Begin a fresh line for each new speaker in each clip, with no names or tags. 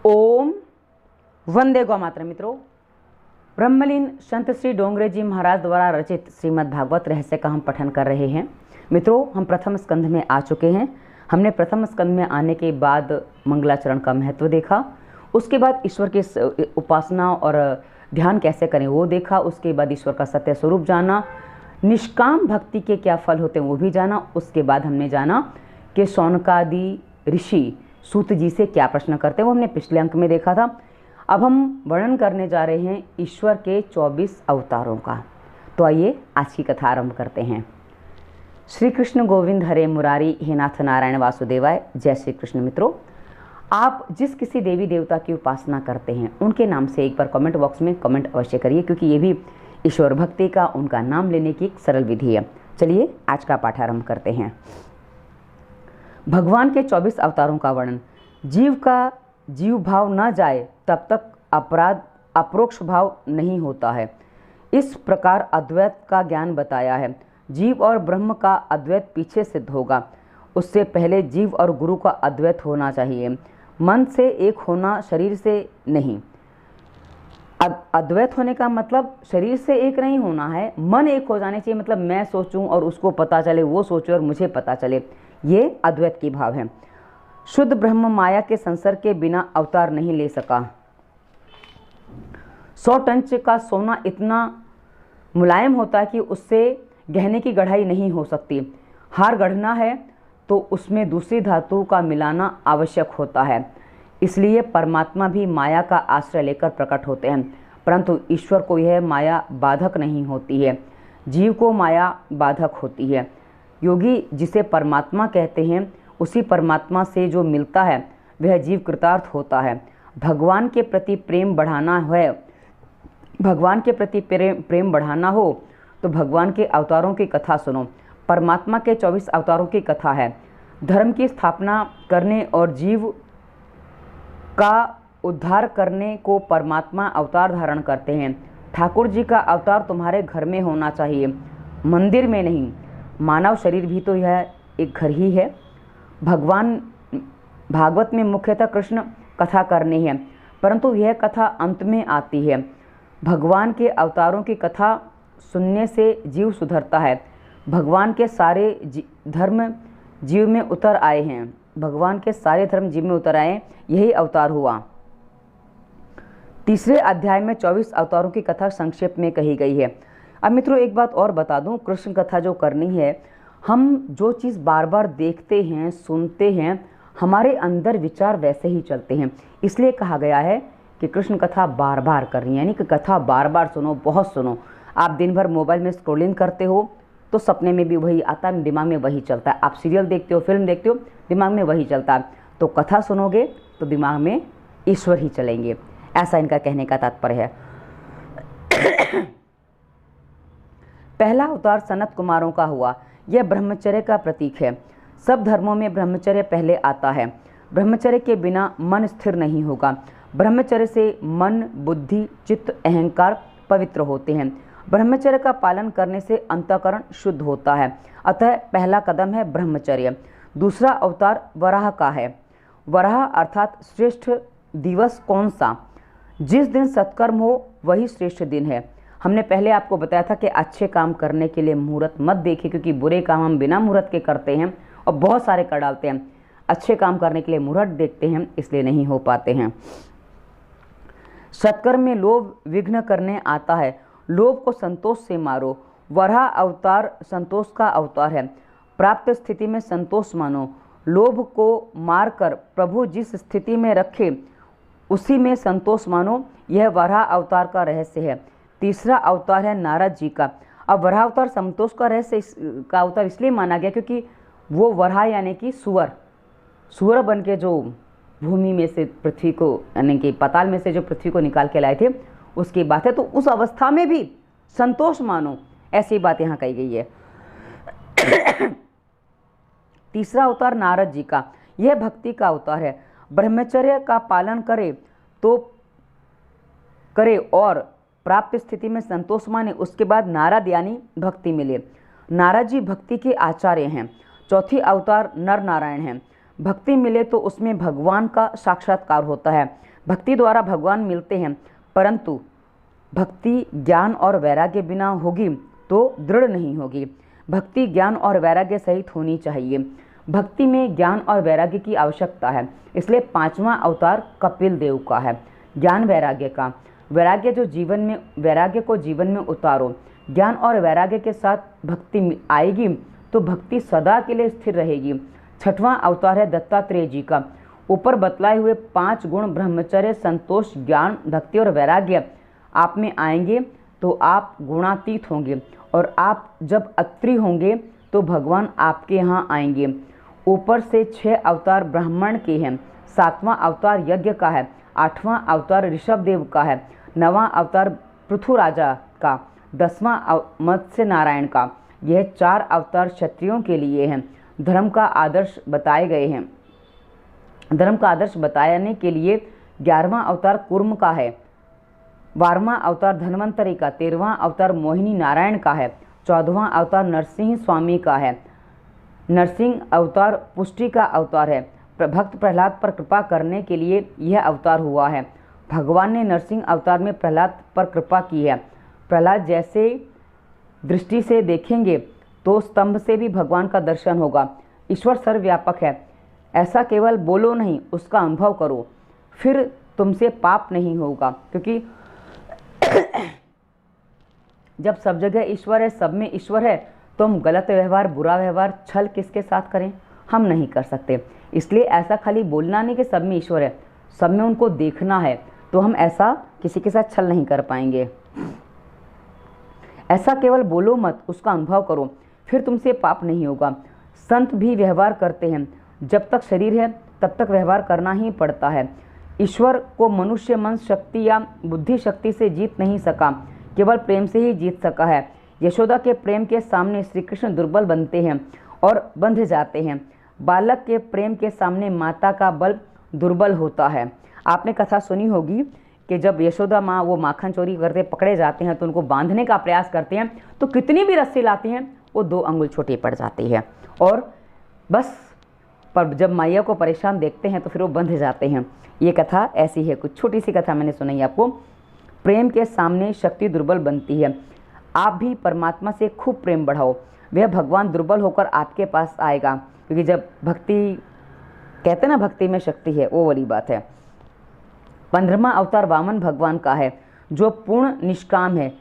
ओम वंदे गौ मातरम। मित्रों, ब्रह्मलीन संत श्री डोंगरे जी महाराज द्वारा रचित श्रीमद् भागवत रहस्य का हम पठन कर रहे हैं। मित्रों, हम प्रथम स्कंध में आ चुके हैं। हमने प्रथम स्कंध में आने के बाद मंगलाचरण का महत्व देखा, उसके बाद ईश्वर की उपासना और ध्यान कैसे करें वो देखा, उसके बाद ईश्वर का सत्य स्वरूप जाना, निष्काम भक्ति के क्या फल होते हैं वो भी जाना। उसके बाद हमने जाना कि शौनकादि ऋषि सूत जी से क्या प्रश्न करते हैं, वो हमने पिछले अंक में देखा था। अब हम वर्णन करने जा रहे हैं ईश्वर के 24 अवतारों का। तो आइए आज की कथा आरंभ करते हैं। श्री कृष्ण गोविंद हरे मुरारी हे नाथ नारायण वासुदेवाय। जय श्री कृष्ण। मित्रों, आप जिस किसी देवी देवता की उपासना करते हैं उनके नाम से एक बार कमेंट बॉक्स में कमेंट अवश्य करिए, क्योंकि ये भी ईश्वर भक्ति का, उनका नाम लेने की एक सरल विधि है। चलिए आज का पाठ आरंभ करते हैं। भगवान के 24 अवतारों का वर्णन। जीव का जीव भाव न जाए तब तक अपराध अप्रोक्ष भाव नहीं होता है। इस प्रकार अद्वैत का ज्ञान बताया है। जीव और ब्रह्म का अद्वैत पीछे सिद्ध होगा, उससे पहले जीव और गुरु का अद्वैत होना चाहिए। मन से एक होना, शरीर से नहीं। अद्वैत होने का मतलब शरीर से एक नहीं होना है, मन एक हो जाने चाहिए। मतलब मैं सोचूं और उसको पता चले, वो सोचे और मुझे पता चले, ये अद्वैत की भाव है। शुद्ध ब्रह्म माया के संसर्ग के बिना अवतार नहीं ले सका। 100 टन का सोना इतना मुलायम होता है कि उससे गहने की गढ़ाई नहीं हो सकती। हार गढ़ना है तो उसमें दूसरी धातु का मिलाना आवश्यक होता है। इसलिए परमात्मा भी माया का आश्रय लेकर प्रकट होते हैं, परंतु ईश्वर को यह माया बाधक नहीं होती है, जीव को माया बाधक होती है। योगी जिसे परमात्मा कहते हैं, उसी परमात्मा से जो मिलता है वह जीव कृतार्थ होता है। भगवान के प्रति प्रेम बढ़ाना है, भगवान के प्रति प्रेम बढ़ाना हो तो भगवान के अवतारों की कथा सुनो। परमात्मा के 24 अवतारों की कथा है। धर्म की स्थापना करने और जीव का उद्धार करने को परमात्मा अवतार धारण करते हैं। ठाकुर जी का अवतार तुम्हारे घर में होना चाहिए, मंदिर में नहीं। मानव शरीर भी तो यह एक घर ही है। भगवान भागवत में मुख्यतः कृष्ण कथा करनी है, परंतु यह कथा अंत में आती है। भगवान के अवतारों की कथा सुनने से जीव सुधरता है। भगवान के सारे धर्म जीव में उतर आए हैं। भगवान के सारे धर्म जीव में उतर आए, यही अवतार हुआ। तीसरे अध्याय में 24 अवतारों की कथा संक्षेप में कही गई है। अब मित्रों, एक बात और बता दूं, कृष्ण कथा जो करनी है, हम जो चीज़ बार बार देखते हैं, सुनते हैं, हमारे अंदर विचार वैसे ही चलते हैं। इसलिए कहा गया है कि कृष्ण कथा बार बार करनी है, यानी कि कथा बार बार सुनो, बहुत सुनो। आप दिन भर मोबाइल में स्क्रोलिंग करते हो तो सपने में भी वही आता है, दिमाग में वही चलता है। आप सीरियल देखते हो, फिल्म देखते हो, दिमाग में वही चलता है। तो कथा सुनोगे तो दिमाग में ईश्वर ही चलेंगे, ऐसा इनका कहने का तात्पर्य है। पहला अवतार सनत कुमारों का हुआ। यह ब्रह्मचर्य का प्रतीक है। सब धर्मों में ब्रह्मचर्य पहले आता है। ब्रह्मचर्य के बिना मन स्थिर नहीं होगा। ब्रह्मचर्य से मन, बुद्धि, चित्त, अहंकार पवित्र होते हैं। ब्रह्मचर्य का पालन करने से अंतःकरण शुद्ध होता है। अतः पहला कदम है ब्रह्मचर्य। दूसरा अवतार वराह का है। वराह अर्थात श्रेष्ठ दिवस कौन सा? जिस दिन सत्कर्म हो वही श्रेष्ठ दिन है। हमने पहले आपको बताया था कि अच्छे काम करने के लिए मुहूर्त मत देखिए, क्योंकि बुरे काम हम बिना मुहूर्त के करते हैं और बहुत सारे कर डालते हैं। अच्छे काम करने के लिए मुहूर्त देखते हैं, इसलिए नहीं हो पाते हैं। सत्कर्म में लोभ विघ्न करने आता है। लोभ को संतोष से मारो। वराह अवतार संतोष का अवतार है। प्राप्त स्थिति में संतोष मानो। लोभ को मारकर प्रभु जिस स्थिति में रखे उसी में संतोष मानो। यह वराह अवतार का रहस्य है। तीसरा अवतार है नारद जी का। अब वराह अवतार संतोष का रहस्य का अवतार इसलिए माना गया क्योंकि वो वराह यानी कि सुअर बन के जो भूमि में से पृथ्वी को, यानी कि पाताल में से जो पृथ्वी को निकाल के लाए थे, उसकी बात है। तो उस अवस्था में भी संतोष मानो, ऐसी बात यहाँ कही गई है। तीसरा अवतार नारद जी का। यह भक्ति का अवतार है। ब्रह्मचर्य का पालन करे और प्राप्त स्थिति में संतोष माने, उसके बाद नारद यानी भक्ति मिले। नारद जी भक्ति के आचार्य हैं। चौथी अवतार नर नारायण हैं। भक्ति मिले तो उसमें भगवान का साक्षात्कार होता है। भक्ति द्वारा भगवान मिलते हैं, परंतु भक्ति ज्ञान और वैराग्य बिना होगी तो दृढ़ नहीं होगी। भक्ति ज्ञान और वैराग्य सहित होनी चाहिए। भक्ति में ज्ञान और वैराग्य की आवश्यकता है, इसलिए 5वां अवतार कपिल देव का है, ज्ञान वैराग्य का। वैराग्य को जीवन में उतारो। ज्ञान और वैराग्य के साथ भक्ति आएगी तो भक्ति सदा के लिए स्थिर रहेगी। 6वां अवतार है दत्तात्रेय जी का। ऊपर बतलाए हुए 5 गुण ब्रह्मचर्य, संतोष, ज्ञान, भक्ति और वैराग्य आप में आएंगे तो आप गुणातीत होंगे, और आप जब अत्रि होंगे तो भगवान आपके यहाँ आएंगे। ऊपर से 6 अवतार ब्राह्मण के हैं, 7वां अवतार यज्ञ का है, 8वां अवतार ऋषभ देव का है, 9वां अवतार पृथु राजा का, 10वां मत्स्य नारायण का। यह 4 अवतार क्षत्रियों के लिए हैं। धर्म का आदर्श बताए गए हैं। धर्म का आदर्श बताने के लिए 11वां अवतार कूर्म का है, 12वां अवतार धन्वंतरि का, 13वां अवतार मोहिनी नारायण का है, 14वां अवतार नरसिंह स्वामी का है। नरसिंह अवतार पुष्टि का अवतार है। भक्त प्रहलाद पर कृपा करने के लिए यह अवतार हुआ है। भगवान ने नरसिंह अवतार में प्रहलाद पर कृपा की है। प्रहलाद जैसे दृष्टि से देखेंगे तो स्तंभ से भी भगवान का दर्शन होगा। ईश्वर सर्वव्यापक है, ऐसा केवल बोलो नहीं, उसका अनुभव करो, फिर तुमसे पाप नहीं होगा। क्योंकि जब सब जगह ईश्वर है, सब में ईश्वर है, तो हम गलत व्यवहार, बुरा व्यवहार, छल किसके साथ करें? हम नहीं कर सकते। इसलिए ऐसा खाली बोलना नहीं कि सब में ईश्वर है, सब में उनको देखना है, तो हम ऐसा किसी के साथ छल नहीं कर पाएंगे। ऐसा केवल बोलो मत, उसका अनुभव करो, फिर तुमसे पाप नहीं होगा। संत भी व्यवहार करते हैं, जब तक शरीर है तब तक व्यवहार करना ही पड़ता है। ईश्वर को मनुष्य मन शक्ति या बुद्धि शक्ति से जीत नहीं सका, केवल प्रेम से ही जीत सका है। यशोदा के प्रेम के सामने श्री कृष्ण दुर्बल बनते हैं और बंध जाते हैं। बालक के प्रेम के सामने माता का बल दुर्बल होता है। आपने कथा सुनी होगी कि जब यशोदा माँ वो माखन चोरी करते पकड़े जाते हैं तो उनको बांधने का प्रयास करते हैं, तो कितनी भी रस्सी लाती हैं वो 2 अंगुल छोटी पड़ जाती है, और बस पर जब मैया को परेशान देखते हैं तो फिर वो बंध जाते हैं। ये कथा ऐसी है, कुछ छोटी सी कथा मैंने सुनाई आपको। प्रेम के सामने शक्ति दुर्बल बनती है। आप भी परमात्मा से खूब प्रेम बढ़ाओ, वह भगवान दुर्बल होकर आपके पास आएगा। क्योंकि जब भक्ति कहते हैं ना, भक्ति में शक्ति है, वो वाली बात है। 15वां अवतार वामन भगवान का है, जो पूर्ण निष्काम है,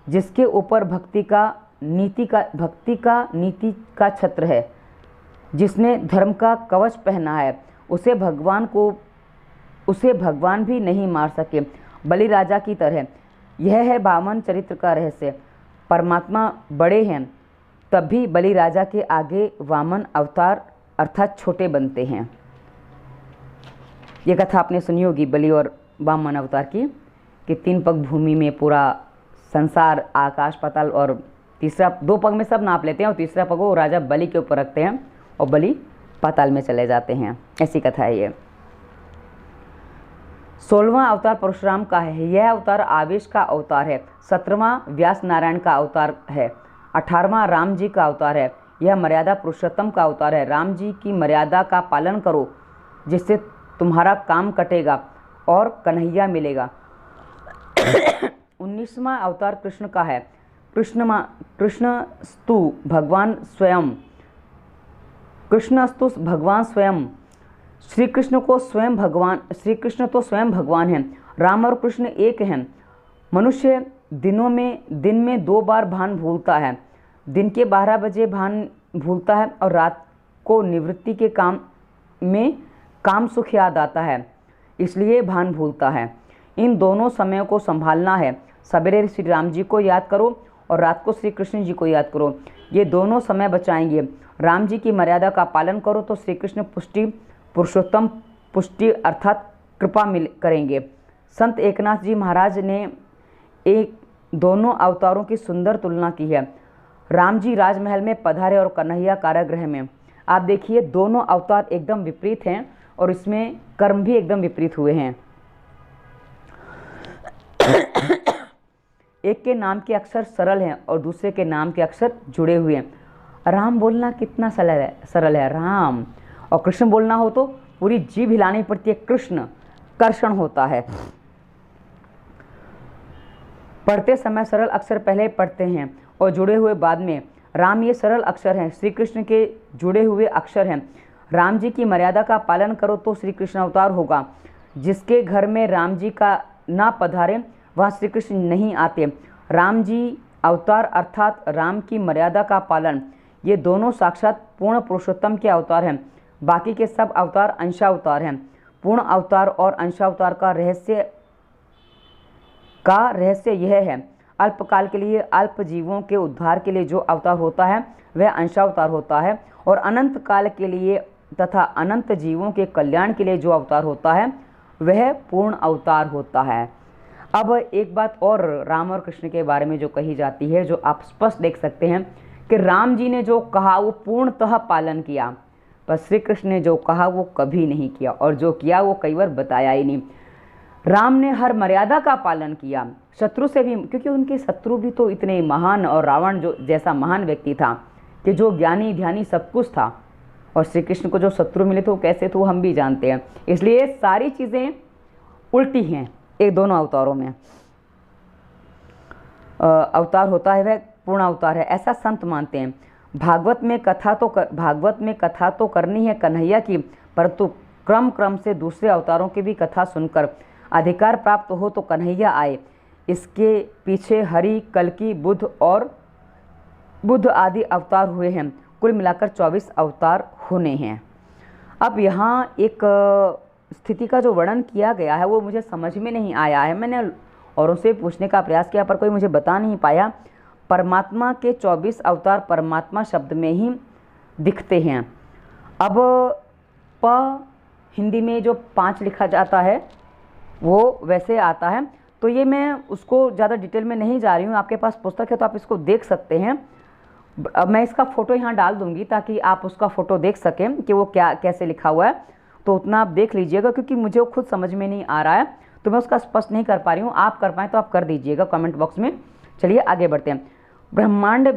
जिसके ऊपर भक्ति का नीति का छत्र है, जिसने धर्म का कवच पहना है, उसे भगवान भी नहीं मार सके, बलि राजा की तरह। यह है वामन चरित्र का रहस्य। परमात्मा बड़े हैं, तब भी बलि राजा के आगे वामन अवतार अर्थात छोटे बनते हैं। ये कथा आपने सुनी होगी बलि और वामन अवतार की, कि 3 पग भूमि में पूरा संसार, आकाश पाताल, और तीसरा 2 पग में सब नाप लेते हैं, और तीसरा पग वो राजा बलि के ऊपर रखते हैं और बलि पाताल में चले जाते हैं। ऐसी कथा है ये। 16वां अवतार परशुराम का है। यह अवतार आवेश का अवतार है। 17वां व्यास नारायण का अवतार है। 18वां राम जी का अवतार है। यह मर्यादा पुरुषोत्तम का अवतार है। राम जी की मर्यादा का पालन करो, जिससे तुम्हारा काम कटेगा और कन्हैया मिलेगा। 19वां अवतार कृष्ण का है। कृष्णस्तु भगवान स्वयं। श्री कृष्ण तो स्वयं भगवान हैं। राम और कृष्ण एक हैं। मनुष्य दिन में 2 बार भान भूलता है। दिन के 12 बजे भान भूलता है और रात को निवृत्ति के काम सुख याद आता है, इसलिए भान भूलता है। इन दोनों समयों को संभालना है। सवेरे श्री राम जी को याद करो और रात को श्री कृष्ण जी को याद करो, ये दोनों समय बचाएंगे। राम जी की मर्यादा का पालन करो तो श्री कृष्ण पुरुषोत्तम पुष्टि अर्थात कृपा करेंगे। संत एकनाथ जी महाराज ने दोनों अवतारों की सुंदर तुलना की है। राम जी राजमहल में पधारे और कन्हैया कारागृह में। आप देखिए, दोनों अवतार एकदम विपरीत हैं और इसमें कर्म भी एकदम विपरीत हुए हैं। एक के नाम के अक्षर सरल हैं और दूसरे के नाम के अक्षर जुड़े हुए हैं। राम बोलना कितना सरल है राम, और कृष्ण बोलना हो तो पूरी जीभ हिलानी पड़ती है कृष्ण। कर्षण होता है। पढ़ते समय सरल अक्षर पहले पढ़ते हैं और जुड़े हुए बाद में। राम ये सरल अक्षर हैं, श्री कृष्ण के जुड़े हुए अक्षर हैं। राम जी की मर्यादा का पालन करो तो श्री कृष्ण अवतार होगा। जिसके घर में राम जी का ना पधारे वहाँ श्री कृष्ण नहीं आते। राम जी अवतार अर्थात राम की मर्यादा का पालन, ये दोनों साक्षात पूर्ण पुरुषोत्तम के अवतार हैं। बाकी के सब अवतार अंशावतार हैं। पूर्ण अवतार और अंशावतार का रहस्य यह है, अल्पकाल के लिए अल्प जीवों के उद्धार के लिए जो अवतार होता है वह अंशावतार होता है, और अनंत काल के लिए तथा अनंत जीवों के कल्याण के लिए जो अवतार होता है वह पूर्ण अवतार होता है। अब एक बात और राम और कृष्ण के बारे में जो कही जाती है, जो आप स्पष्ट देख सकते हैं कि राम जी ने जो कहा वो पूर्णतः पालन किया, पर श्री कृष्ण ने जो कहा वो कभी नहीं किया, और जो किया वो कई बार बताया ही नहीं। राम ने हर मर्यादा का पालन किया, शत्रु से भी, क्योंकि उनके शत्रु भी तो इतने महान, और रावण जो जैसा महान व्यक्ति था कि जो ज्ञानी ध्यानी सब कुछ था, और श्री कृष्ण को जो शत्रु मिले थे वो कैसे थे वो हम भी जानते हैं। इसलिए सारी चीज़ें उल्टी हैं एक दोनों अवतारों में। अवतार होता है वह पूर्ण अवतार है, ऐसा संत मानते हैं। भागवत में कथा तो करनी है कन्हैया की, परंतु क्रम क्रम से दूसरे अवतारों की भी कथा सुनकर अधिकार प्राप्त हो तो कन्हैया आए। इसके पीछे हरि, कल्कि, बुद्ध आदि अवतार हुए हैं। कुल मिलाकर 24 अवतार होने हैं। अब यहाँ एक स्थिति का जो वर्णन किया गया है वो मुझे समझ में नहीं आया है। मैंने औरों से पूछने का प्रयास किया पर कोई मुझे बता नहीं पाया। परमात्मा के 24 अवतार परमात्मा शब्द में ही दिखते हैं। अब हिंदी में जो 5 लिखा जाता है वो वैसे आता है, तो ये मैं उसको ज़्यादा डिटेल में नहीं जा रही हूँ। आपके पास पुस्तक है तो आप इसको देख सकते हैं। अब मैं इसका फ़ोटो यहाँ डाल दूँगी ताकि आप उसका फ़ोटो देख सकें कि वो क्या कैसे लिखा हुआ है, तो उतना आप देख लीजिएगा, क्योंकि मुझे वो खुद समझ में नहीं आ रहा है तो मैं उसका स्पष्ट नहीं कर पा रही हूँ। आप कर पाएँ तो आप कर दीजिएगा कमेंट बॉक्स में। चलिए आगे बढ़ते हैं। ब्रह्मांड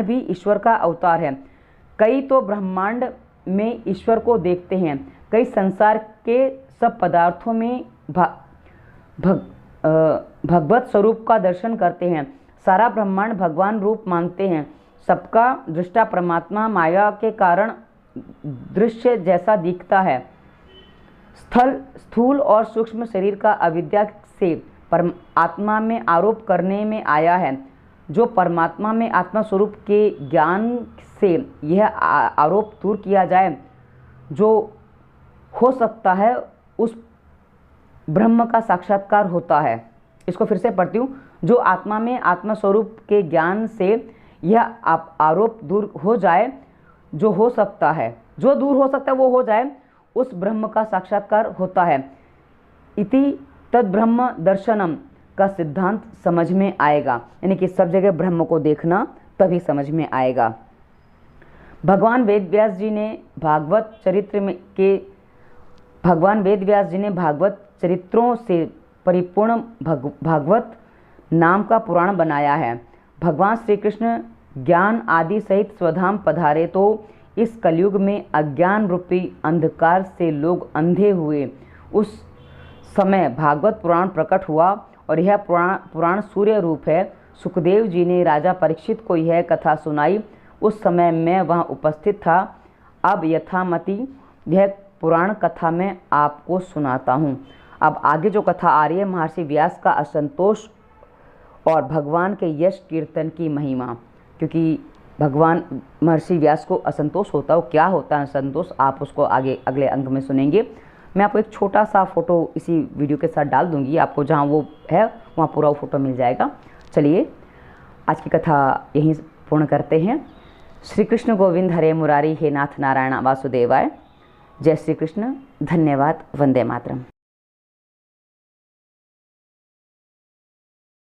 भी ईश्वर का अवतार है। कई तो ब्रह्मांड में ईश्वर को देखते हैं, कई संसार के सब पदार्थों में भगवत स्वरूप का दर्शन करते हैं। सारा ब्रह्मांड भगवान रूप मानते हैं। सबका दृष्टा परमात्मा माया के कारण दृश्य जैसा दिखता है। स्थूल और सूक्ष्म शरीर का अविद्या से आत्मा में आरोप करने में आया है। जो परमात्मा में आत्मा स्वरूप के ज्ञान से यह आरोप दूर किया जाए, जो हो सकता है उस ब्रह्म का साक्षात्कार होता है। इसको फिर से पढ़ती हूँ। जो आत्मा में आत्मा स्वरूप के ज्ञान से यह आरोप दूर हो जाए, जो हो सकता है, जो दूर हो सकता है वो हो जाए, उस ब्रह्म का साक्षात्कार होता है। इति तद ब्रह्म दर्शनम का सिद्धांत समझ में आएगा, यानी कि सब जगह ब्रह्म को देखना तभी समझ में आएगा। भगवान वेद व्यास जी ने भागवत चरित्रों से परिपूर्ण भागवत नाम का पुराण बनाया है। भगवान श्री कृष्ण ज्ञान आदि सहित स्वधाम पधारे तो इस कलयुग में अज्ञान रूपी अंधकार से लोग अंधे हुए। उस समय भागवत पुराण प्रकट हुआ और यह पुराण सूर्य रूप है। सुखदेव जी ने राजा परीक्षित को यह कथा सुनाई। उस समय मैं वहाँ उपस्थित था। अब यथामति यह पुराण कथा मैं आपको सुनाता हूँ। अब आगे जो कथा आ रही है, महर्षि व्यास का असंतोष और भगवान के यश कीर्तन की महिमा। क्योंकि भगवान महर्षि व्यास को असंतोष होता है, वो क्या होता है असंतोष, आप उसको आगे अगले अंक में सुनेंगे। मैं आपको एक छोटा सा फ़ोटो इसी वीडियो के साथ डाल दूंगी, आपको जहाँ वो है वहाँ पूरा वो फ़ोटो मिल जाएगा। चलिए आज की कथा यहीं पूर्ण करते हैं। श्री कृष्ण गोविंद हरे मुरारी, हे नाथ नारायण वासुदेवाय। जय श्री कृष्ण। धन्यवाद। वंदे मातरम।